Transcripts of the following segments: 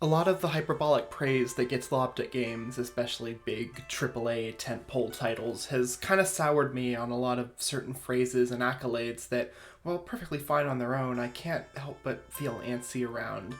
A lot of the hyperbolic praise that gets lobbed at games, especially big AAA tentpole titles, has kind of soured me on a lot of certain phrases and accolades that, while perfectly fine on their own, I can't help but feel antsy around.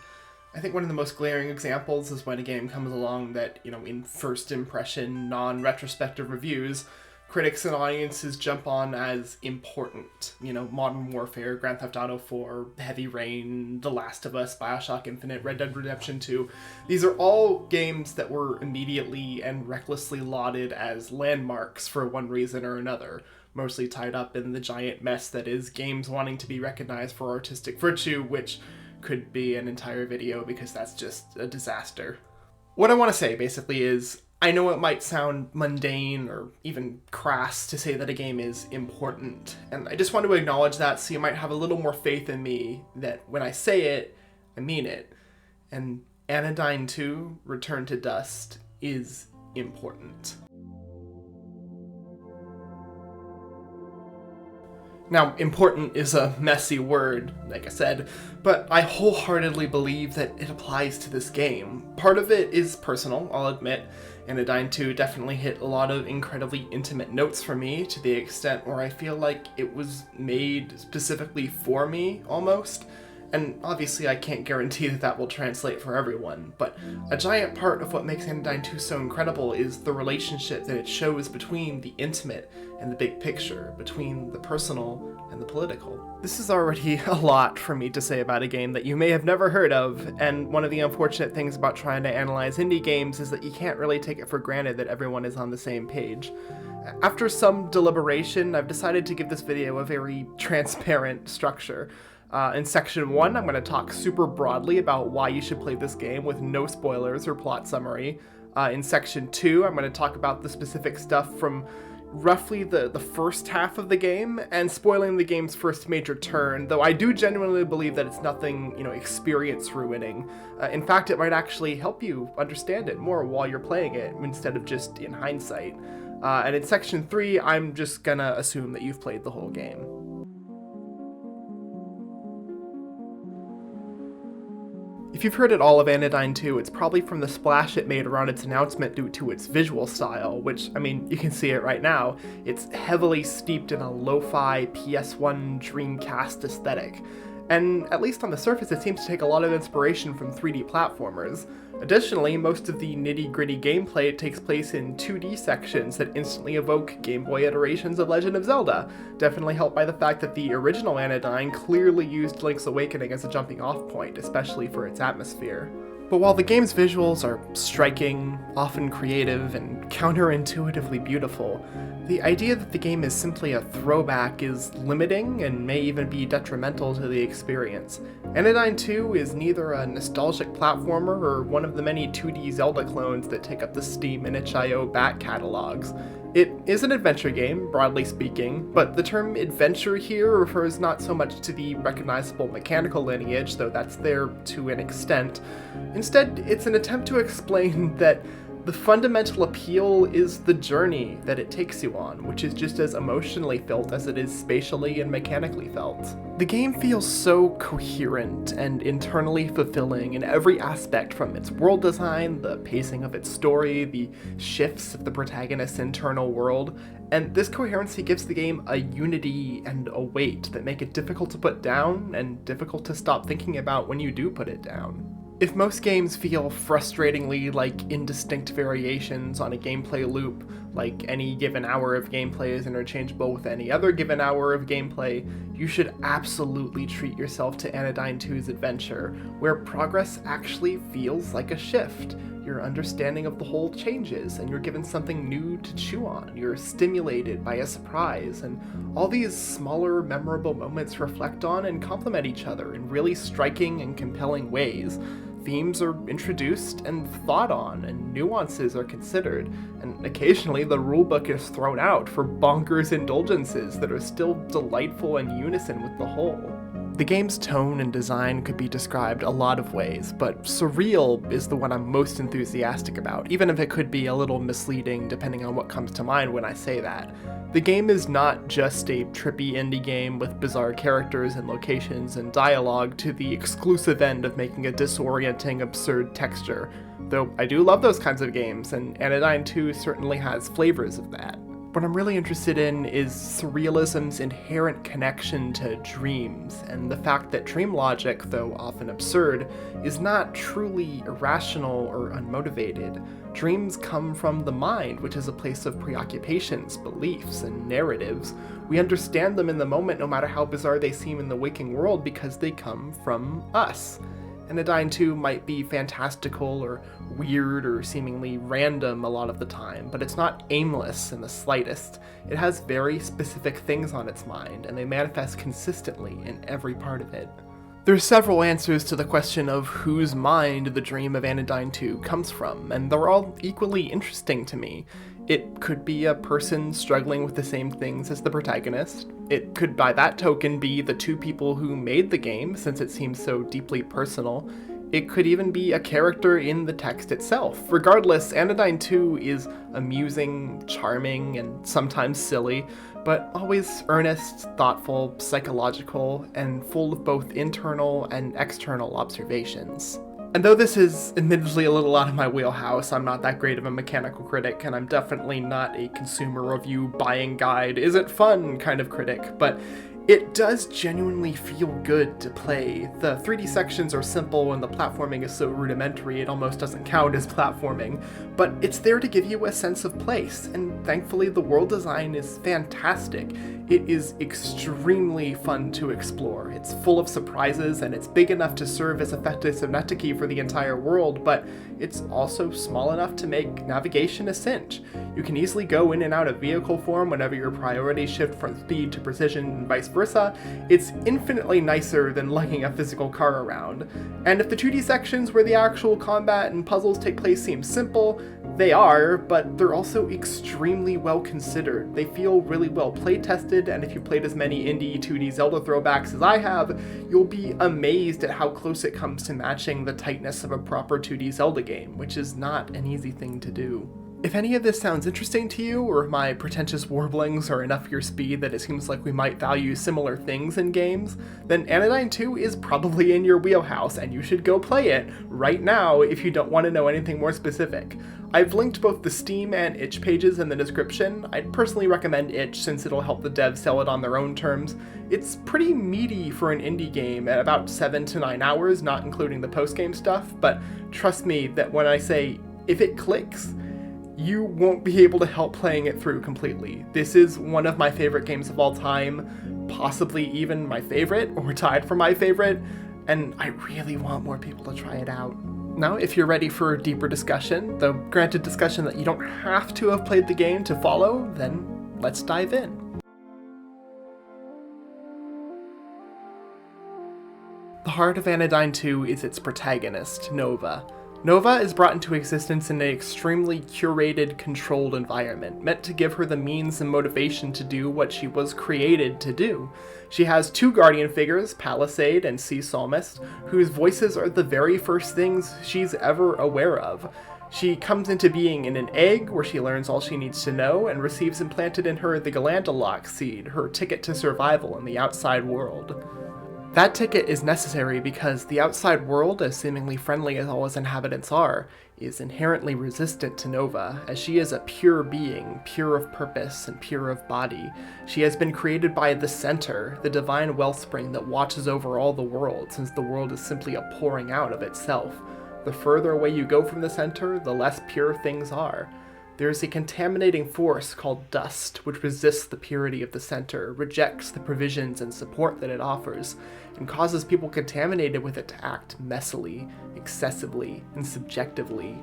I think one of the most glaring examples is when a game comes along that, in first impression, non-retrospective reviews, critics and audiences jump on as important. Modern Warfare, Grand Theft Auto 4, Heavy Rain, The Last of Us, Bioshock Infinite, Red Dead Redemption 2. These are all games that were immediately and recklessly lauded as landmarks for one reason or another, mostly tied up in the giant mess that is games wanting to be recognized for artistic virtue, which could be an entire video because that's just a disaster. What I want to say, basically, is I know it might sound mundane or even crass to say that a game is important, and I just want to acknowledge that so you might have a little more faith in me that when I say it, I mean it. And Anodyne 2, Return to Dust, is important. Now, important is a messy word, like I said, but I wholeheartedly believe that it applies to this game. Part of it is personal, I'll admit. Anodyne 2 definitely hit a lot of incredibly intimate notes for me, to the extent where I feel like it was made specifically for me, almost. And obviously I can't guarantee that that will translate for everyone, but a giant part of what makes Anodyne 2 so incredible is the relationship that it shows between the intimate and the big picture, between the personal and the political. This is already a lot for me to say about a game that you may have never heard of, and one of the unfortunate things about trying to analyze indie games is that you can't really take it for granted that everyone is on the same page. After some deliberation, I've decided to give this video a very transparent structure. In section 1, I'm going to talk super broadly about why you should play this game with no spoilers or plot summary. In section 2, I'm going to talk about the specific stuff from roughly the first half of the game, and spoiling the game's first major turn, though I do genuinely believe that it's nothing, experience ruining. In fact, it might actually help you understand it more while you're playing it, instead of just in hindsight. And in section 3, I'm just gonna assume that you've played the whole game. If you've heard at all of Anodyne 2, it's probably from the splash it made around its announcement due to its visual style, which, you can see it right now. It's heavily steeped in a lo-fi PS1 Dreamcast aesthetic. And at least on the surface, it seems to take a lot of inspiration from 3D platformers. Additionally, most of the nitty-gritty gameplay takes place in 2D sections that instantly evoke Game Boy iterations of Legend of Zelda, definitely helped by the fact that the original Anodyne clearly used Link's Awakening as a jumping-off point, especially for its atmosphere. But while the game's visuals are striking, often creative, and counterintuitively beautiful, the idea that the game is simply a throwback is limiting and may even be detrimental to the experience. Anodyne 2 is neither a nostalgic platformer or one of the many 2D Zelda clones that take up the Steam and itch.io back catalogs. It is an adventure game, broadly speaking, but the term adventure here refers not so much to the recognizable mechanical lineage, though that's there to an extent. Instead, it's an attempt to explain that the fundamental appeal is the journey that it takes you on, which is just as emotionally felt as it is spatially and mechanically felt. The game feels so coherent and internally fulfilling in every aspect, from its world design, the pacing of its story, the shifts of the protagonist's internal world, and this coherency gives the game a unity and a weight that make it difficult to put down and difficult to stop thinking about when you do put it down. If most games feel frustratingly like indistinct variations on a gameplay loop, like any given hour of gameplay is interchangeable with any other given hour of gameplay, you should absolutely treat yourself to Anodyne 2's adventure, where progress actually feels like a shift. Your understanding of the whole changes, and you're given something new to chew on. You're stimulated by a surprise, and all these smaller, memorable moments reflect on and complement each other in really striking and compelling ways. Themes are introduced and thought on, and nuances are considered, and occasionally the rulebook is thrown out for bonkers indulgences that are still delightful and unison with the whole. The game's tone and design could be described a lot of ways, but surreal is the one I'm most enthusiastic about, even if it could be a little misleading depending on what comes to mind when I say that. The game is not just a trippy indie game with bizarre characters and locations and dialogue to the exclusive end of making a disorienting, absurd texture, though I do love those kinds of games, and Anodyne 2 certainly has flavors of that. What I'm really interested in is surrealism's inherent connection to dreams, and the fact that dream logic, though often absurd, is not truly irrational or unmotivated. Dreams come from the mind, which is a place of preoccupations, beliefs, and narratives. We understand them in the moment no matter how bizarre they seem in the waking world because they come from us. Anodyne 2 might be fantastical or weird or seemingly random a lot of the time, but it's not aimless in the slightest. It has very specific things on its mind, and they manifest consistently in every part of it. There's several answers to the question of whose mind the dream of Anodyne 2 comes from, and they're all equally interesting to me. It could be a person struggling with the same things as the protagonist. It could, by that token, be the two people who made the game, since it seems so deeply personal. It could even be a character in the text itself. Regardless, Anodyne 2 is amusing, charming, and sometimes silly, but always earnest, thoughtful, psychological, and full of both internal and external observations. And though this is admittedly a little out of my wheelhouse, I'm not that great of a mechanical critic, and I'm definitely not a consumer review buying guide, is it fun kind of critic, but it does genuinely feel good to play. The 3D sections are simple and the platforming is so rudimentary it almost doesn't count as platforming, but it's there to give you a sense of place, and thankfully the world design is fantastic. It is extremely fun to explore. It's full of surprises and it's big enough to serve as effective synecdoche for the entire world, but it's also small enough to make navigation a cinch. You can easily go in and out of vehicle form whenever your priorities shift from speed to precision and vice versa. It's infinitely nicer than lugging a physical car around. And if the 2D sections where the actual combat and puzzles take place seem simple, they are, but they're also extremely well considered. They feel really well play-tested, and if you played as many indie 2D Zelda throwbacks as I have, you'll be amazed at how close it comes to matching the tightness of a proper 2D Zelda game, which is not an easy thing to do. If any of this sounds interesting to you, or if my pretentious warblings are enough your speed that it seems like we might value similar things in games, then Anodyne 2 is probably in your wheelhouse, and you should go play it right now if you don't want to know anything more specific. I've linked both the Steam and itch pages in the description. I'd personally recommend itch since it'll help the devs sell it on their own terms. It's pretty meaty for an indie game at about 7 to 9 hours, not including the post-game stuff, but trust me that when I say if it clicks, you won't be able to help playing it through completely. This is one of my favorite games of all time, possibly even my favorite, or tied for my favorite, and I really want more people to try it out. Now, if you're ready for a deeper discussion, the granted discussion that you don't have to have played the game to follow, then let's dive in. The heart of Anodyne 2 is its protagonist, Nova. Nova is brought into existence in an extremely curated, controlled environment, meant to give her the means and motivation to do what she was created to do. She has two guardian figures, Palisade and Sea Psalmist, whose voices are the very first things she's ever aware of. She comes into being in an egg, where she learns all she needs to know, and receives implanted in her the Galandalock seed, her ticket to survival in the outside world. That ticket is necessary because the outside world, as seemingly friendly as all its inhabitants are, is inherently resistant to Nova, as she is a pure being, pure of purpose and pure of body. She has been created by the Center, the divine wellspring that watches over all the world, since the world is simply a pouring out of itself. The further away you go from the Center, the less pure things are. There is a contaminating force called dust, which resists the purity of the Center, rejects the provisions and support that it offers, and causes people contaminated with it to act messily, excessively, and subjectively.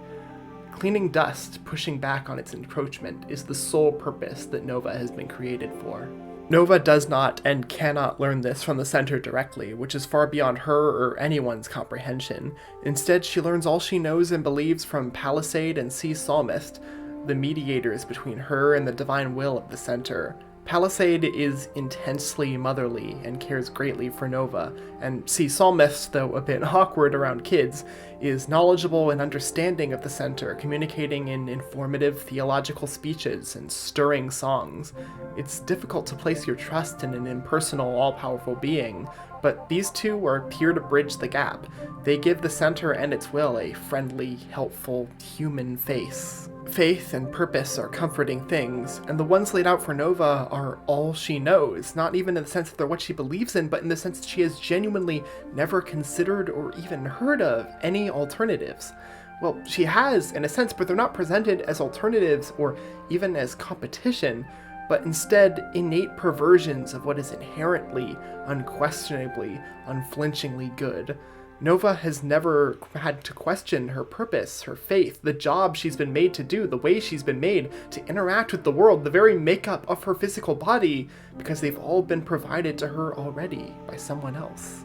Cleaning dust, pushing back on its encroachment, is the sole purpose that Nova has been created for. Nova does not and cannot learn this from the Center directly, which is far beyond her or anyone's comprehension. Instead, she learns all she knows and believes from Palisade and Sea Psalmist, the mediators between her and the divine will of the Center. Palisade is intensely motherly and cares greatly for Nova, and Psalmist, though a bit awkward around kids, is knowledgeable and understanding of the center, communicating in informative theological speeches and stirring songs. It's difficult to place your trust in an impersonal, all-powerful being, but these two are here to bridge the gap. They give the center and its will a friendly, helpful, human face. Faith and purpose are comforting things, and the ones laid out for Nova are all she knows, not even in the sense that they're what she believes in, but in the sense that she has genuinely never considered or even heard of any alternatives. Well, she has, in a sense, but they're not presented as alternatives or even as competition, but instead innate perversions of what is inherently, unquestionably, unflinchingly good. Nova has never had to question her purpose, her faith, the job she's been made to do, the way she's been made to interact with the world, the very makeup of her physical body, because they've all been provided to her already by someone else.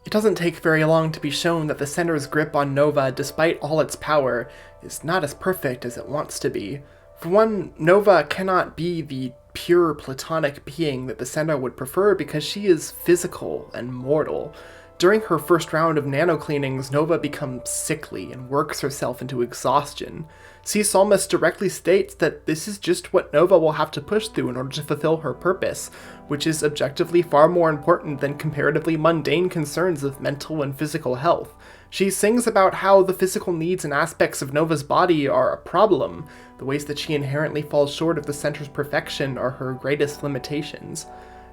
It doesn't take very long to be shown that the center's grip on Nova, despite all its power, is not as perfect as it wants to be. For one, Nova cannot be the pure platonic being that the center would prefer because she is physical and mortal. During her first round of nano-cleanings, Nova becomes sickly and works herself into exhaustion. Psalmist directly states that this is just what Nova will have to push through in order to fulfill her purpose, which is objectively far more important than comparatively mundane concerns of mental and physical health. She sings about how the physical needs and aspects of Nova's body are a problem. The ways that she inherently falls short of the center's perfection are her greatest limitations.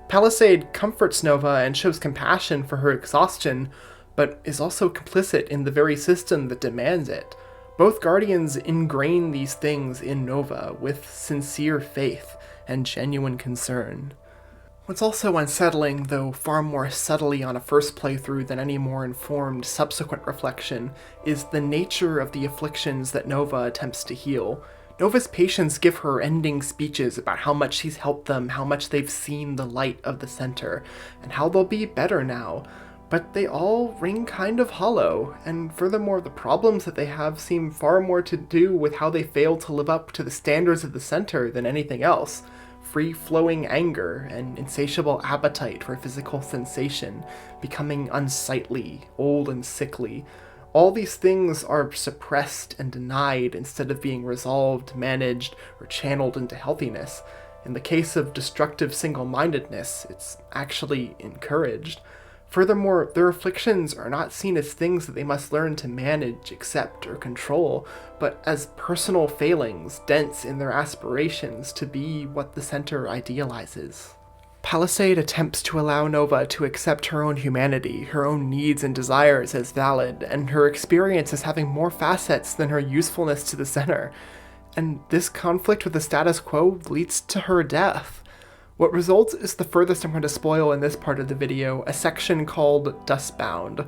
Palisade comforts Nova and shows compassion for her exhaustion, but is also complicit in the very system that demands it. Both Guardians ingrain these things in Nova with sincere faith and genuine concern. What's also unsettling, though far more subtly on a first playthrough than any more informed subsequent reflection, is the nature of the afflictions that Nova attempts to heal. Nova's patients give her ending speeches about how much she's helped them, how much they've seen the light of the center, and how they'll be better now. But they all ring kind of hollow, and furthermore, the problems that they have seem far more to do with how they fail to live up to the standards of the center than anything else. Free-flowing anger and insatiable appetite for physical sensation, becoming unsightly, old and sickly. All these things are suppressed and denied instead of being resolved, managed, or channeled into healthiness. In the case of destructive single-mindedness, it's actually encouraged. Furthermore, their afflictions are not seen as things that they must learn to manage, accept, or control, but as personal failings, dents in their aspirations to be what the center idealizes. Palisade attempts to allow Nova to accept her own humanity, her own needs and desires as valid, and her experience as having more facets than her usefulness to the center. And this conflict with the status quo leads to her death. What results is the furthest I'm going to spoil in this part of the video, a section called Dustbound.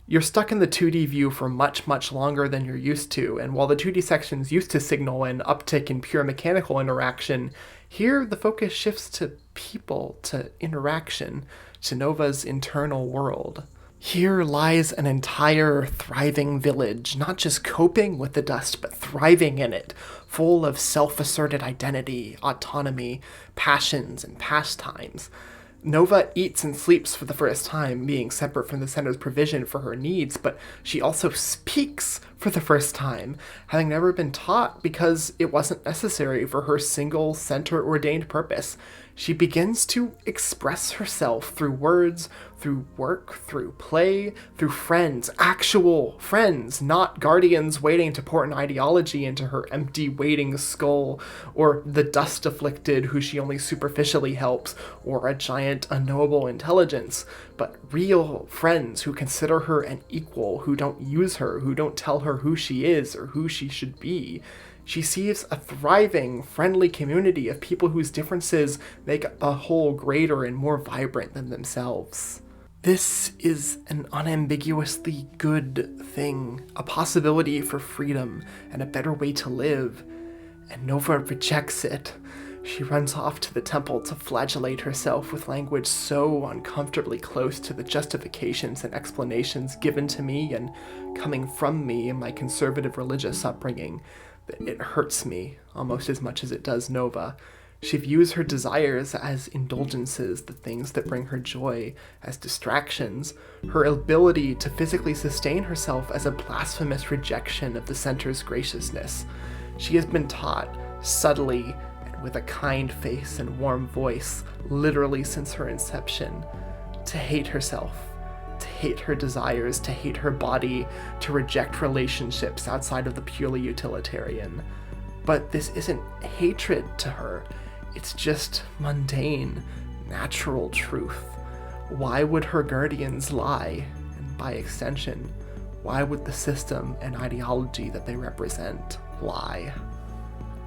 You're stuck in the 2D view for much, much longer than you're used to, and while the 2D sections used to signal an uptick in pure mechanical interaction, here the focus shifts to people, to interaction, to Nova's internal world. Here lies an entire thriving village, not just coping with the dust, but thriving in it, full of self-asserted identity, autonomy, passions, and pastimes. Nova eats and sleeps for the first time, being separate from the center's provision for her needs, but she also speaks for the first time, having never been taught because it wasn't necessary for her single center-ordained purpose. She begins to express herself through words, through work, through play, through friends, actual friends, not guardians waiting to pour an ideology into her empty waiting skull, or the dust-afflicted who she only superficially helps, or a giant unknowable intelligence, but real friends who consider her an equal, who don't use her, who don't tell her who she is or who she should be. She sees a thriving, friendly community of people whose differences make a whole greater and more vibrant than themselves. This is an unambiguously good thing, a possibility for freedom and a better way to live, and Nova rejects it. She runs off to the temple to flagellate herself with language so uncomfortably close to the justifications and explanations given to me and coming from me in my conservative religious upbringing that it hurts me almost as much as it does Nova. She views her desires as indulgences, the things that bring her joy, as distractions, her ability to physically sustain herself as a blasphemous rejection of the center's graciousness. She has been taught, subtly and with a kind face and warm voice, literally since her inception, to hate herself, to hate her desires, to hate her body, to reject relationships outside of the purely utilitarian. But this isn't hatred to her. It's just mundane, natural truth. Why would her guardians lie? And by extension, why would the system and ideology that they represent lie?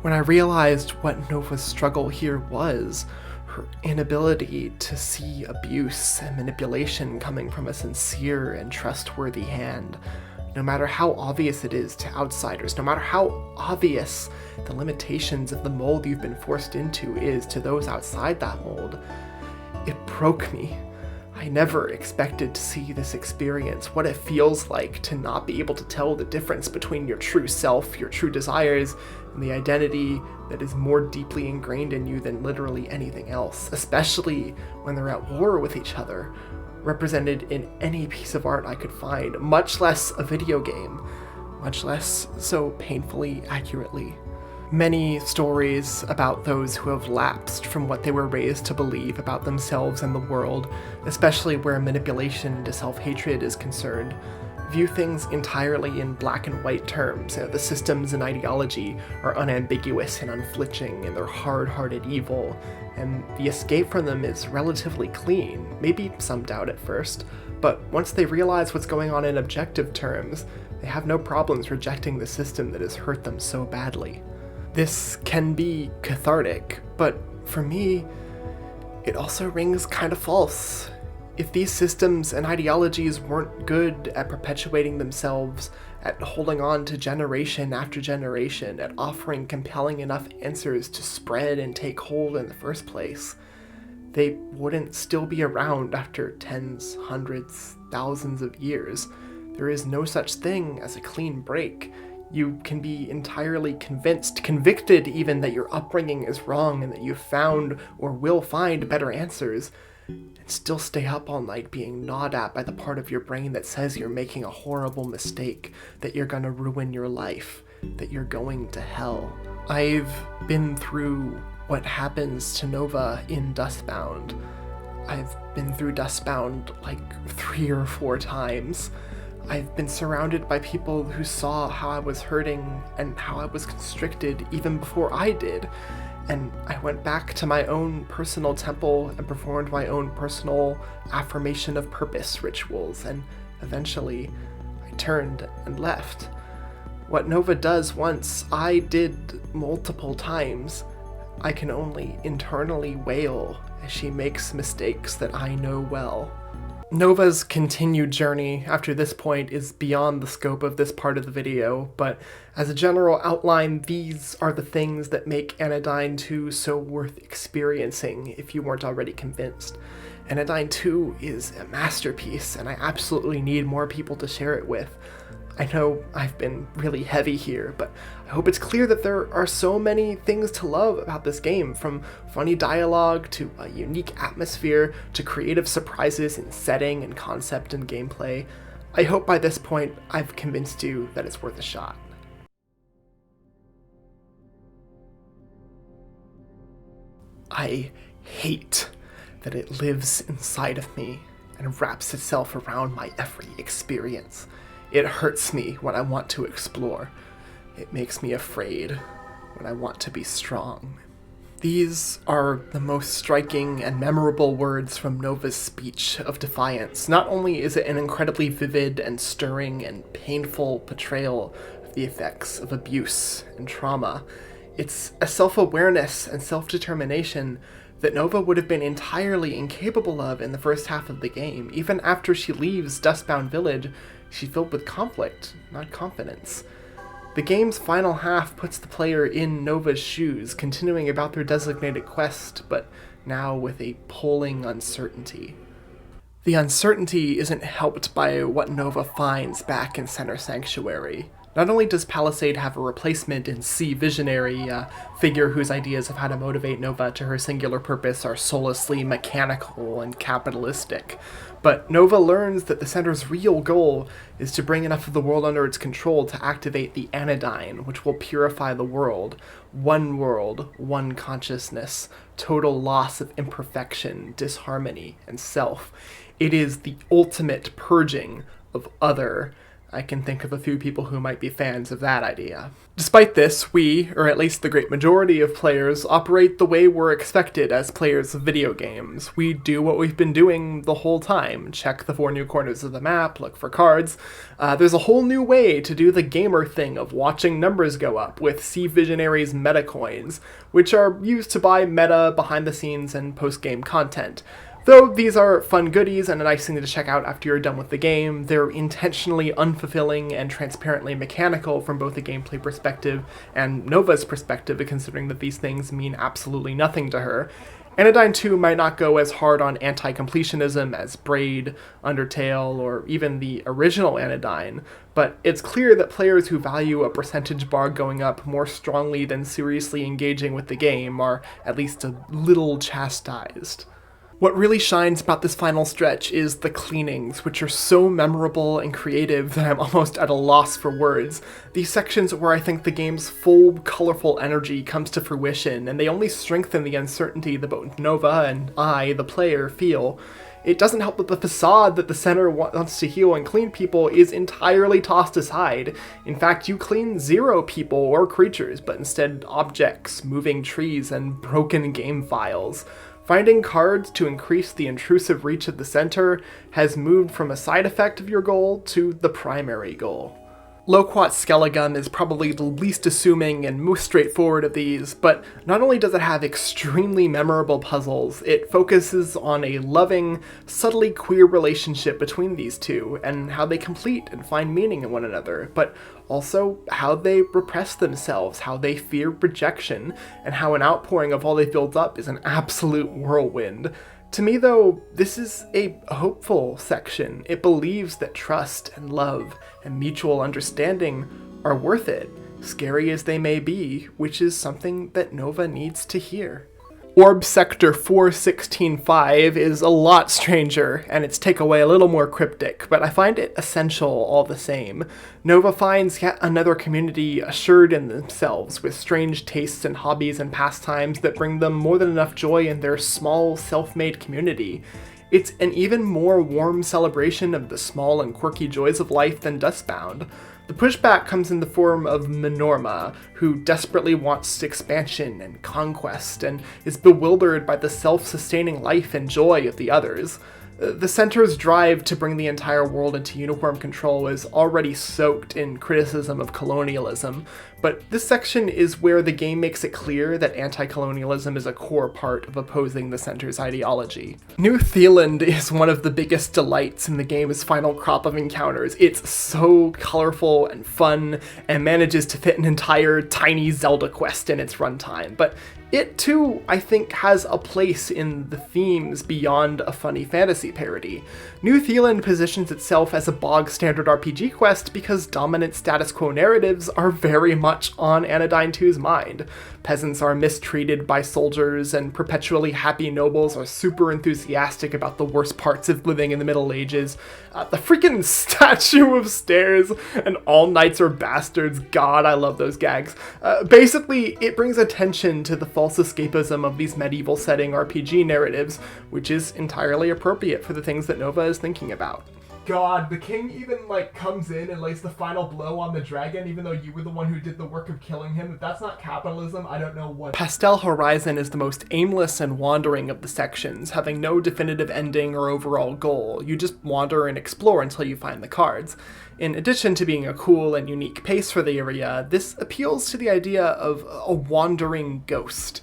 When I realized what Nova's struggle here was, her inability to see abuse and manipulation coming from a sincere and trustworthy hand, no matter how obvious it is to outsiders, no matter how obvious the limitations of the mold you've been forced into is to those outside that mold, it broke me. I never expected to see this experience, what it feels like to not be able to tell the difference between your true self, your true desires, and the identity that is more deeply ingrained in you than literally anything else, especially when they're at war with each other, represented in any piece of art I could find, much less a video game, much less so painfully accurately. Many stories about those who have lapsed from what they were raised to believe about themselves and the world, especially where manipulation to self-hatred is concerned, view things entirely in black and white terms. The systems and ideology are unambiguous and unflinching, and they're hard-hearted evil, and the escape from them is relatively clean. Maybe some doubt at first, but once they realize what's going on in objective terms, they have no problems rejecting the system that has hurt them so badly. This can be cathartic, but for me, it also rings kind of false. If these systems and ideologies weren't good at perpetuating themselves, at holding on to generation after generation, at offering compelling enough answers to spread and take hold in the first place, they wouldn't still be around after tens, hundreds, thousands of years. There is no such thing as a clean break. You can be entirely convicted even, that your upbringing is wrong and that you've found or will find better answers, and still stay up all night being gnawed at by the part of your brain that says you're making a horrible mistake, that you're gonna ruin your life, that you're going to hell. I've been through what happens to Nova in Dustbound. I've been through Dustbound like 3 or 4 times. I've been surrounded by people who saw how I was hurting and how I was constricted even before I did. And I went back to my own personal temple and performed my own personal affirmation of purpose rituals, and eventually I turned and left. What Nova does once, I did multiple times. I can only internally wail as she makes mistakes that I know well. Nova's continued journey after this point is beyond the scope of this part of the video, but as a general outline, these are the things that make Anodyne 2 so worth experiencing if you weren't already convinced. Anodyne 2 is a masterpiece, and I absolutely need more people to share it with. I know I've been really heavy here, but I hope it's clear that there are so many things to love about this game, from funny dialogue to a unique atmosphere to creative surprises in setting and concept and gameplay. I hope by this point I've convinced you that it's worth a shot. I hate that it lives inside of me and wraps itself around my every experience. It hurts me when I want to explore. It makes me afraid when I want to be strong. These are the most striking and memorable words from Nova's speech of defiance. Not only is it an incredibly vivid and stirring and painful portrayal of the effects of abuse and trauma, it's a self-awareness and self-determination that Nova would have been entirely incapable of in the first half of the game. Even after she leaves Dustbound Village, she's filled with conflict, not confidence. The game's final half puts the player in Nova's shoes, continuing about their designated quest, but now with a pulling uncertainty. The uncertainty isn't helped by what Nova finds back in Center Sanctuary. Not only does Palisade have a replacement in C Visionary, a figure whose ideas of how to motivate Nova to her singular purpose are soullessly mechanical and capitalistic, but Nova learns that the Center's real goal is to bring enough of the world under its control to activate the Anodyne, which will purify the world. One, one consciousness, total loss of imperfection, disharmony, and self. It is the ultimate purging of other. I can think of a few people who might be fans of that idea. Despite this, we, or at least the great majority of players, operate the way we're expected as players of video games. We do what we've been doing the whole time. Check the 4 new corners of the map, look for cards. There's a whole new way to do the gamer thing of watching numbers go up with C Visionary's meta coins, which are used to buy meta, behind-the-scenes, and post-game content. Though these are fun goodies and a nice thing to check out after you're done with the game, they're intentionally unfulfilling and transparently mechanical from both a gameplay perspective and Nova's perspective, considering that these things mean absolutely nothing to her. Anodyne 2 might not go as hard on anti-completionism as Braid, Undertale, or even the original Anodyne, but it's clear that players who value a percentage bar going up more strongly than seriously engaging with the game are at least a little chastised. What really shines about this final stretch is the cleanings, which are so memorable and creative that I'm almost at a loss for words. These sections where I think the game's full, colorful energy comes to fruition, and they only strengthen the uncertainty that both Nova and I, the player, feel. It doesn't help that the facade that the Center wants to heal and clean people is entirely tossed aside. In fact, you clean 0 people or creatures, but instead objects, moving trees, and broken game files. Finding cards to increase the intrusive reach of the Center has moved from a side effect of your goal to the primary goal. Loquat Skelligum is probably the least assuming and most straightforward of these, but not only does it have extremely memorable puzzles, it focuses on a loving, subtly queer relationship between these two, and how they complete and find meaning in one another, but also how they repress themselves, how they fear rejection, and how an outpouring of all they've built up is an absolute whirlwind. To me, though, this is a hopeful section. It believes that trust and love and mutual understanding are worth it, scary as they may be, which is something that Nova needs to hear. Orb Sector 4165 is a lot stranger, and its takeaway a little more cryptic, but I find it essential all the same. Nova finds yet another community assured in themselves, with strange tastes and hobbies and pastimes that bring them more than enough joy in their small, self-made community. It's an even more warm celebration of the small and quirky joys of life than Dustbound. The pushback comes in the form of Minorma, who desperately wants expansion and conquest, and is bewildered by the self-sustaining life and joy of the others. The Center's drive to bring the entire world into uniform control is already soaked in criticism of colonialism, but this section is where the game makes it clear that anti-colonialism is a core part of opposing the Center's ideology. New Theland is one of the biggest delights in the game's final crop of encounters. It's so colorful and fun, and manages to fit an entire tiny Zelda quest in its runtime, but it too, I think, has a place in the themes beyond a funny fantasy parody. New Theland positions itself as a bog-standard RPG quest because dominant status quo narratives are very much on Anodyne 2's mind. Peasants are mistreated by soldiers, and perpetually happy nobles are super enthusiastic about the worst parts of living in the Middle Ages. The freaking statue of stairs and all knights are bastards. God, I love those gags. Basically, it brings attention to the false escapism of these medieval setting RPG narratives, which is entirely appropriate for the things that Nova is thinking about. God, the king even, comes in and lays the final blow on the dragon, even though you were the one who did the work of killing him. If that's not capitalism, I don't know what. Pastel Horizon is the most aimless and wandering of the sections, having no definitive ending or overall goal. You just wander and explore until you find the cards. In addition to being a cool and unique pace for the area, this appeals to the idea of a wandering ghost.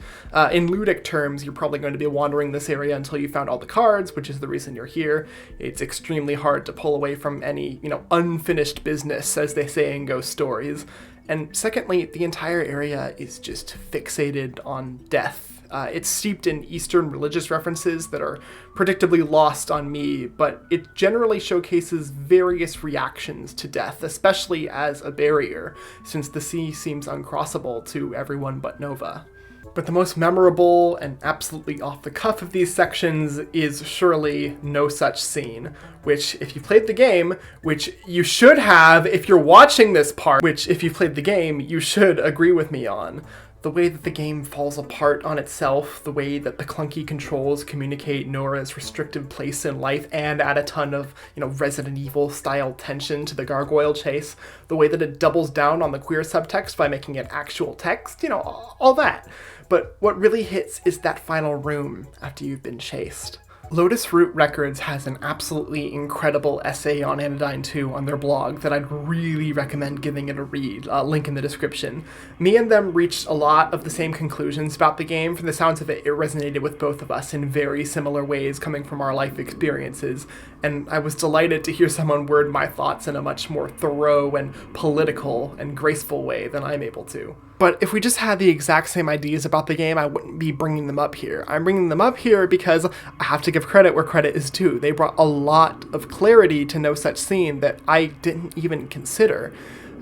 In ludic terms, you're probably going to be wandering this area until you found all the cards, which is the reason you're here. It's extremely hard to pull away from any, unfinished business, as they say in ghost stories. And secondly, the entire area is just fixated on death It's steeped in Eastern religious references that are predictably lost on me, but it generally showcases various reactions to death, especially as a barrier, since the sea seems uncrossable to everyone but Nova. But the most memorable and absolutely off the cuff of these sections is surely No Such Scene, which if you played the game, which you should have if you're watching this part, which if you played the game, you should agree with me on. The way that the game falls apart on itself, the way that the clunky controls communicate Nora's restrictive place in life and add a ton of, Resident Evil style tension to the gargoyle chase, the way that it doubles down on the queer subtext by making it actual text, all that. But what really hits is that final room after you've been chased. Lotus Root Records has an absolutely incredible essay on Anodyne 2 on their blog that I'd really recommend giving it a read, link in the description. Me and them reached a lot of the same conclusions about the game. From the sounds of it, it resonated with both of us in very similar ways coming from our life experiences, and I was delighted to hear someone word my thoughts in a much more thorough and political and graceful way than I'm able to. But if we just had the exact same ideas about the game, I wouldn't be bringing them up here. I'm bringing them up here because I have to give credit where credit is due. They brought a lot of clarity to No Such Scene that I didn't even consider.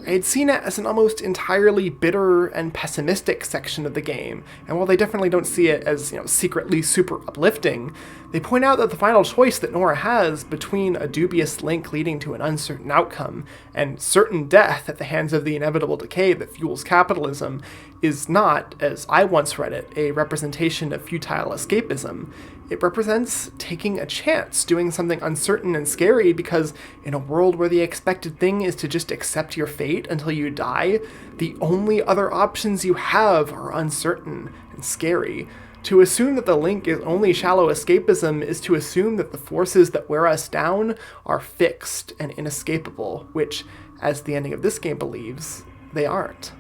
I had seen it as an almost entirely bitter and pessimistic section of the game, and while they definitely don't see it as, secretly super uplifting, they point out that the final choice that Nora has between a dubious link leading to an uncertain outcome and certain death at the hands of the inevitable decay that fuels capitalism is not, as I once read it, a representation of futile escapism. It represents taking a chance, doing something uncertain and scary, because in a world where the expected thing is to just accept your fate until you die, the only other options you have are uncertain and scary. To assume that the link is only shallow escapism is to assume that the forces that wear us down are fixed and inescapable, which, as the ending of this game believes, they aren't.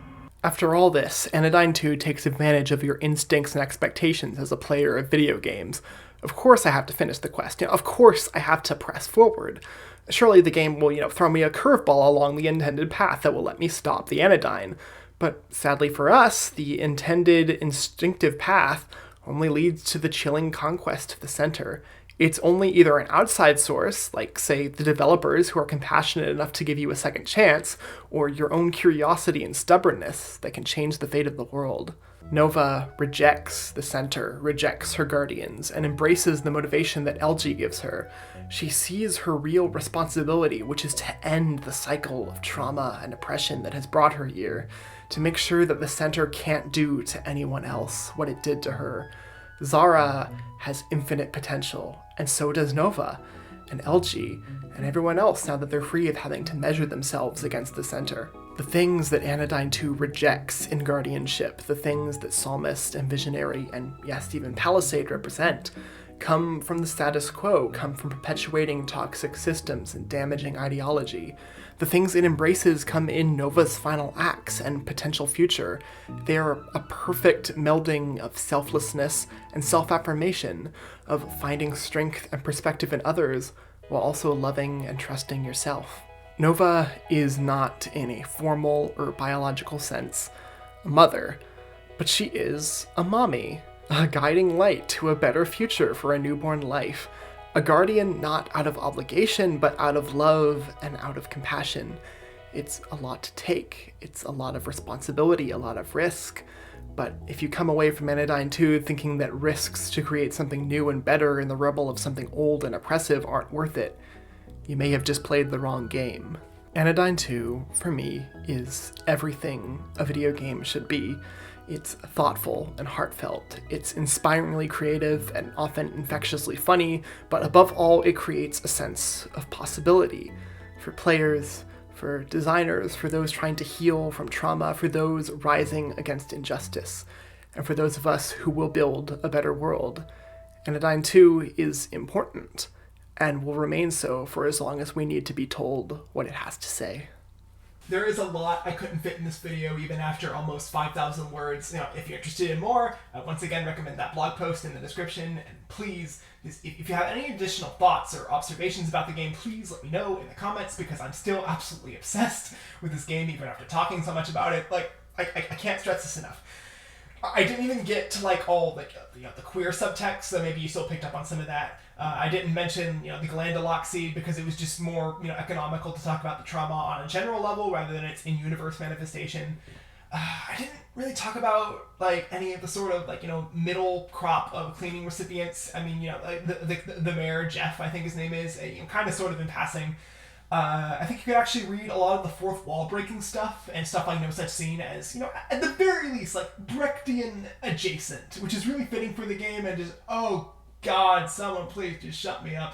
After all this, Anodyne 2 takes advantage of your instincts and expectations as a player of video games. Of course I have to finish the quest. Of course I have to press forward. Surely the game will, throw me a curveball along the intended path that will let me stop the Anodyne. But sadly for us, the intended instinctive path only leads to the chilling conquest of the center. It's only either an outside source, like, say, the developers who are compassionate enough to give you a second chance, or your own curiosity and stubbornness that can change the fate of the world. Nova rejects the center, rejects her guardians, and embraces the motivation that LG gives her. She sees her real responsibility, which is to end the cycle of trauma and oppression that has brought her here, to make sure that the center can't do to anyone else what it did to her. Zara has infinite potential, and so does Nova, and LG, and everyone else now that they're free of having to measure themselves against the center. The things that Anodyne 2 rejects in Guardianship, the things that Psalmist and Visionary and, yes, even Palisade represent, come from the status quo, come from perpetuating toxic systems and damaging ideology. The things it embraces come in Nova's final acts and potential future. They are a perfect melding of selflessness and self-affirmation, of finding strength and perspective in others, while also loving and trusting yourself. Nova is not, in a formal or biological sense, a mother, but she is a mommy, a guiding light to a better future for a newborn life, a guardian not out of obligation, but out of love and out of compassion. It's a lot to take, it's a lot of responsibility, a lot of risk, but if you come away from Anodyne 2 thinking that risks to create something new and better in the rubble of something old and oppressive aren't worth it, you may have just played the wrong game. Anodyne 2, for me, is everything a video game should be. It's thoughtful and heartfelt, it's inspiringly creative and often infectiously funny, but above all, it creates a sense of possibility for players, for designers, for those trying to heal from trauma, for those rising against injustice, and for those of us who will build a better world. Anodyne 2 is important, and will remain so for as long as we need to be told what it has to say. There is a lot I couldn't fit in this video, even after almost 5,000 words. If you're interested in more, once again, recommend that blog post in the description. And please, if you have any additional thoughts or observations about the game, please let me know in the comments, because I'm still absolutely obsessed with this game, even after talking so much about it. I can't stress this enough. I didn't even get to like all like the queer subtext, so maybe you still picked up on some of that. I didn't mention the glandaloxy because it was just more economical to talk about the trauma on a general level rather than its in-universe manifestation. I didn't really talk about like any of the sort of like middle crop of cleaning recipients. I mean like the mayor Jeff, I think his name is, kind of sort of in passing. I think you could actually read a lot of the fourth wall breaking stuff and stuff like no such scene as, at the very least, like Brechtian adjacent, which is really fitting for the game and just, oh god, someone please just shut me up.